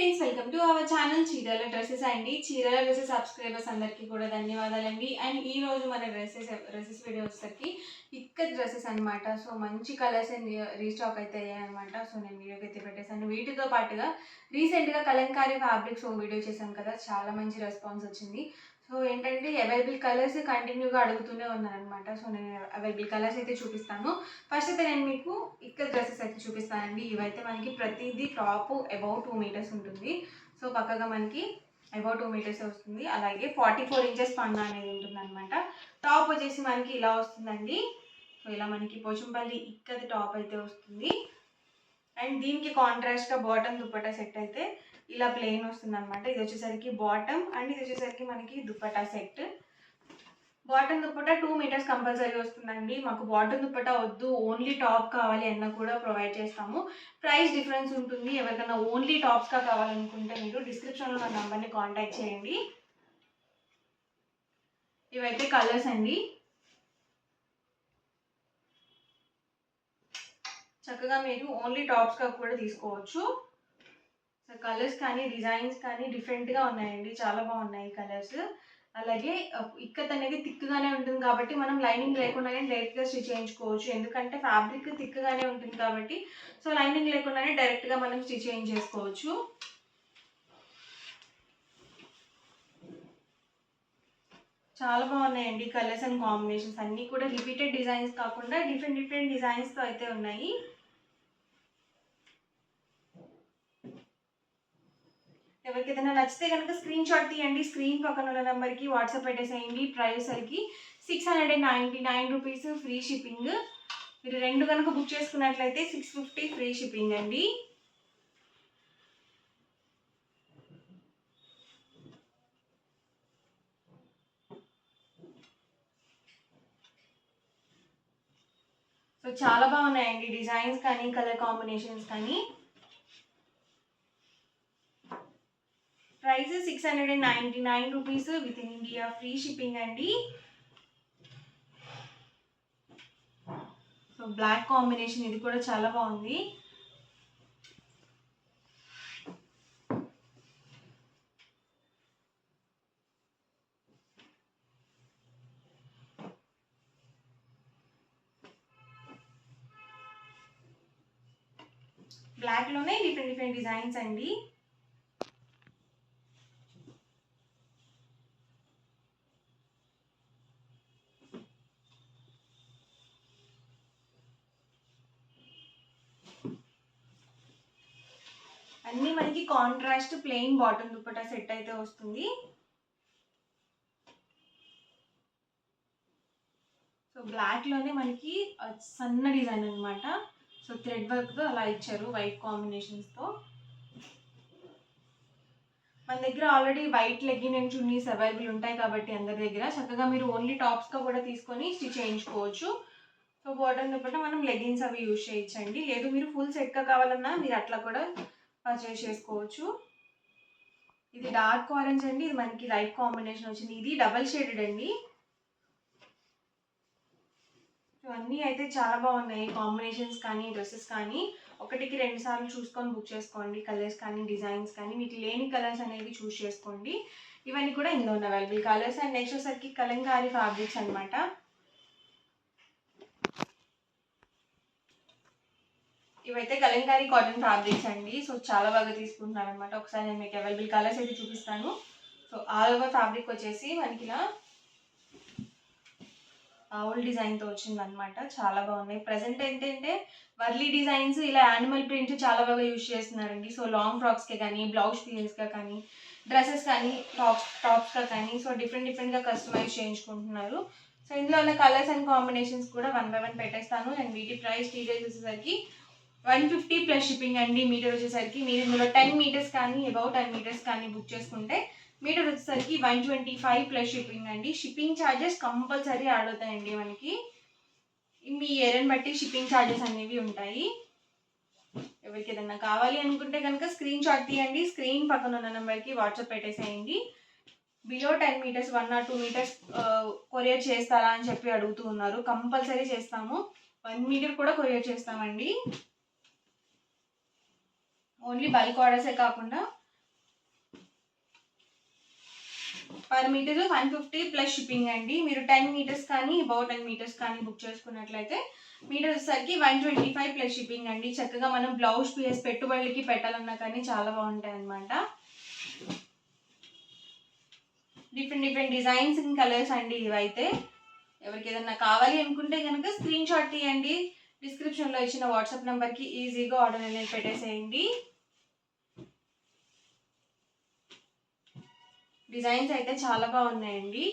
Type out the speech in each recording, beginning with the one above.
Friends, welcome to our channel Chirala dresses అండి. Chirala dresses subscribers అందరికీ కూడా ధన్యవాదాలండి. అండ్ ఈ రోజు మన డ్రెస్సెస్ వీడియో వచ్చేసరికి ఇక్కత్ డ్రెస్సెస్ అనమాట. సో మంచి కలర్స్ రీస్టాక్ అయితే అయ్యాయి అనమాట. సో నేను వీడియోకి అయితే పెట్టేసాను. వీటితో పాటుగా రీసెంట్గా కలంకారీ ఫ్యాబ్రిక్స్ వీడియో చేశాను కదా, చాలా మంచి రెస్పాన్స్ వచ్చింది. సో ఏంటంటే అవైలబుల్ కలర్స్ కంటిన్యూగా అడుగుతూనే ఉన్నారనమాట. సో నేను అవైలబుల్ కలర్స్ అయితే చూపిస్తాను. ఫస్ట్ అయితే నేను మీకు ఇక్కడ డ్రెస్సెస్ అయితే చూపిస్తానండి. ఇవైతే మనకి ప్రతిదీ టాప్ అబౌట్ 2 మీటర్స్ ఉంటుంది. సో పక్కగా మనకి అబౌట్ 2 మీటర్స్ వస్తుంది. అలాగే 44 ఇంచెస్ పన్నా అనేది ఉంటుంది అనమాట. టాప్ వచ్చేసి మనకి ఇలా వస్తుందండి. సో ఇలా మనకి పోచంపల్లి ఇక్కది టాప్ అయితే వస్తుంది. అండ్ దీనికి కాంట్రాస్ట్గా బాటమ్ దుపట్టా సెట్ అయితే ఇలా ప్లెయిన్ వస్తుంది అనమాట. ఇది వచ్చేసరికి బాటమ్ అండ్ ఇది వచ్చేసరికి మనకి dupatta set. Bottom dupatta 2 meters compulsory వస్తుందండి. మాకు బాటమ్ దుపట్టా వద్దు, ఓన్లీ టాప్ కావాలి అన్న కూడా ప్రొవైడ్ చేస్తాము. ప్రైస్ డిఫరెన్స్ ఉంటుంది. ఎవరికైనా ఓన్లీ టాప్స్గా కావాలనుకుంటే మీరు డిస్క్రిప్షన్లో నా నెంబర్ని కాంటాక్ట్ చేయండి. ఇవైతే కలర్స్ అండి. చక్కగా మీరు ఓన్లీ టాప్స్గా కూడా తీసుకోవచ్చు. సో కలర్స్ కానీ డిజైన్స్ కానీ డిఫరెంట్గా ఉన్నాయండి, చాలా బాగున్నాయి కలర్స్. అలాగే ఇక్కత్ అనేది థిక్గానే ఉంటుంది కాబట్టి మనం లైనింగ్ లేకుండానే డైరెక్ట్గా స్టిచ్ చేయించుకోవచ్చు. ఎందుకంటే ఫ్యాబ్రిక్ థిక్గానే ఉంటుంది కాబట్టి సో లైనింగ్ లేకుండానే డైరెక్ట్గా మనం స్టిచ్ చేయించేసుకోవచ్చు. చాలా బాగున్నాయండి కలర్స్ అండ్ కాంబినేషన్స్ అన్నీ కూడా. రిపీటెడ్ డిజైన్స్ కాకుండా డిఫరెంట్ డిజైన్స్తో అయితే ఉన్నాయి. ఎవరికి ఏదైనా నచ్చితే కనుక స్క్రీన్ షాట్ తీయండి. స్క్రీన్ పక్కన ఉన్న నెంబర్కి వాట్సాప్ పెట్టేసేయండి. ప్రైస్ సరికి 699 రూపీస్ ఫ్రీ షిప్పింగ్. మీరు 2 కనుక బుక్ చేసుకున్నట్లయితే 650 ఫ్రీ షిప్పింగ్ అండి. సో చాలా బాగున్నాయండి డిజైన్స్ కానీ కలర్ కాంబినేషన్స్ కానీ. Price 699 rupees with in India free shipping అండి. సో బ్లాక్ కాంబినేషన్ ఇది కూడా చాలా బాగుంది. బ్లాక్లోనే డిఫరెంట్ డిజైన్స్ అండి. అన్నీ మనకి contrast plain bottom dupatta set అయితే వస్తుంది. సో బ్లాక్లోనే మనకి సన్న డిజైన్ అనమాట. సో థ్రెడ్ వర్క్తో అలా ఇచ్చారు వైట్ కాంబినేషన్స్తో. మన దగ్గర already white legging and chunnis available ఉంటాయి కాబట్టి అందరి దగ్గర చక్కగా మీరు ఓన్లీ టాప్స్గా కూడా తీసుకొని స్టిచ్ చేయించుకోవచ్చు. సో బాటమ్ దుపట్టా మనం లెగ్గిన్స్ అవి యూజ్ చేయించండి. లేదు మీరు ఫుల్ సెట్గా కావాలన్నా మీరు అట్లా కూడా పర్చేస్ చేసుకోవచ్చు. ఇది డార్క్ ఆరెంజ్ అండి, ఇది మనకి లైట్ కాంబినేషన్ వచ్చింది. ఇది డబల్ షేడెడ్ అండి. అన్నీ అయితే చాలా బాగున్నాయి కాంబినేషన్స్ కానీ డ్రెస్సెస్ కానీ. ఒకటికి 2 సార్లు చూసుకొని బుక్ చేసుకోండి. కలర్స్ కానీ డిజైన్స్ కానీ మీకు లేని కలర్స్ అనేవి చూస్ చేసుకోండి. ఇవన్నీ కూడా ఇందులో ఉన్న అవైలబుల్ కలర్స్. అండ్ నెక్స్ట్ వచ్చేసరికి కలంకారీ ఫ్యాబ్రిక్స్ అనమాట. ఇవైతే కలంకారీ కాటన్ ఫ్యాబ్రిక్స్ అండి. సో చాలా బాగా తీసుకుంటున్నారు అనమాట. ఒకసారి నేను మీకు అవైలబుల్ కలర్స్ అయితే చూపిస్తాను. సో ఆల్ ఓవర్ ఫ్యాబ్రిక్ వచ్చేసి మనకి ఇలా ఆవుల్ డిజైన్తో వచ్చిందనమాట. చాలా బాగున్నాయి. ప్రజెంట్ ఏంటంటే వర్లీ డిజైన్స్ ఇలా యానిమల్ ప్రింట్ చాలా బాగా యూజ్ చేస్తున్నారండి. సో లాంగ్ ఫ్రాక్స్కే కానీ బ్లౌజ్ పీసెస్గా కానీ డ్రెస్సెస్ కానీ టాప్స్గా కానీ సో డిఫరెంట్గా కస్టమైజ్ చేయించుకుంటున్నారు. సో ఇందులో ఉన్న కలర్స్ అండ్ కాంబినేషన్స్ కూడా 1 by 1 పెట్టేస్తాను. అండ్ వీటి ప్రైస్ డీటెయిల్స్ వచ్చేసరికి 150 ప్లస్ షిప్పింగ్ అండి. మీటర్ వచ్చేసరికి మీరు ఇందులో 10 మీటర్స్ కానీ అబౌట్ 10 మీటర్స్ కానీ బుక్ చేసుకుంటే మీటర్ వచ్చేసరికి 125 ప్లస్ షిప్పింగ్ అండి. షిప్పింగ్ ఛార్జెస్ కంపల్సరీ యాడ్ అవుతాయండి మనకి. మీ ఏరియాని బట్టి షిప్పింగ్ ఛార్జెస్ అనేవి ఉంటాయి. ఎవరికి ఏదన్నా కావాలి అనుకుంటే కనుక స్క్రీన్ షాట్ తీయండి. స్క్రీన్ పక్కన ఉన్న నెంబర్కి వాట్సాప్ పెట్టేసేయండి. Below 10 meters 1 or 2 meters courier చేస్తారా అని చెప్పి అడుగుతూ ఉన్నారు. కంపల్సరీ చేస్తాము. 1 మీటర్ కూడా కొరియర్ చేస్తామండి. ఓన్లీ బల్క్ ఆర్డర్సే కాకుండా పర్ మీటర్ 150 ప్లస్ షిప్పింగ్ అండి. మీరు 10 మీటర్స్ కానీ అబౌట్ 10 మీటర్స్ కానీ బుక్ చేసుకున్నట్లయితే మీటర్ వచ్చేసరికి 125 ప్లస్ షిప్పింగ్ అండి. చక్కగా మనం బ్లౌజ్ పీస్ పెట్టుబడులకి పెట్టాలన్నా కానీ చాలా బాగుంటాయి అన్నమాట. డిఫరెంట్ డిజైన్స్ అండ్ కలర్స్ అండి ఇవైతే. ఎవరికి ఏదన్నా కావాలి అనుకుంటే కనుక స్క్రీన్ షాట్ తీయండి. డిస్క్రిప్షన్లో ఇచ్చిన వాట్సాప్ నెంబర్కి ఈజీగా ఆర్డర్ అనేది పెట్టేసేయండి. డిజైన్స్ అయితే చాలా బాగున్నాయండి.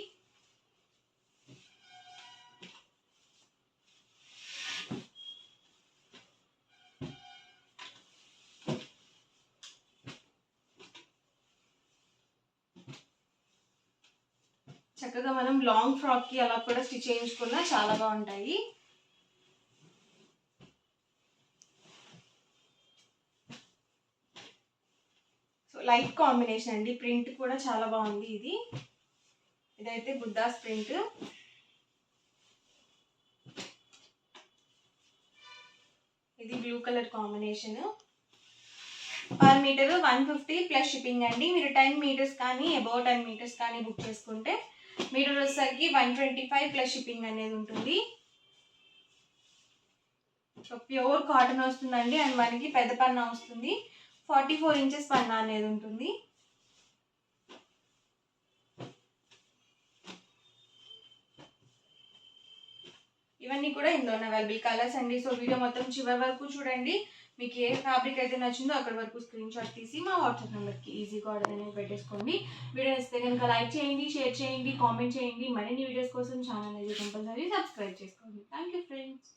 చక్కగా మనం లాంగ్ ఫ్రాక్కి అలా కూడా స్టిచ్ చేయించుకున్నా చాలా బాగుంటాయి. సో లైట్ కాంబినేషన్ అండి. ప్రింట్ కూడా చాలా బాగుంది. ఇదైతే బుద్ధాస్ ప్రింట్. ఇది blue colour combination. Per meter 150 plus shipping అండి. మీరు 10 మీటర్స్ కానీ అబౌట్ 10 మీటర్స్ కానీ బుక్ చేసుకుంటే మీటర్ వచ్చేసరికి 125 ప్లస్ షిప్పింగ్ అనేది ఉంటుంది. సో ప్యూర్ కాటన్ వస్తుందండి. అండ్ మనకి పెద్ద పన్నా వస్తుంది. 44 ఇంచెస్ పన్నా అనేది ఉంటుంది. ఇవన్నీ కూడా ఇందులో అవైలబుల్ కలర్స్ అండి. సో వీడియో మొత్తం చివరి వరకు చూడండి. మీకు ఏ ఫ్యాబ్రిక్ అయితే నచ్చిందో అక్కడి వరకు స్క్రీన్ షాట్ తీసి మా వాట్సాప్ నెంబర్కి ఈజీగా ఆర్డర్ అనేది పెట్టేసుకోండి. వీడియో నచ్చితే కనుక లైక్ చేయండి, షేర్ చేయండి, కామెంట్ చేయండి. మరిన్ని వీడియోస్ కోసం ఛానల్ అనేది కంపల్సరీ సబ్స్క్రైబ్ చేసుకోండి. Thank you friends.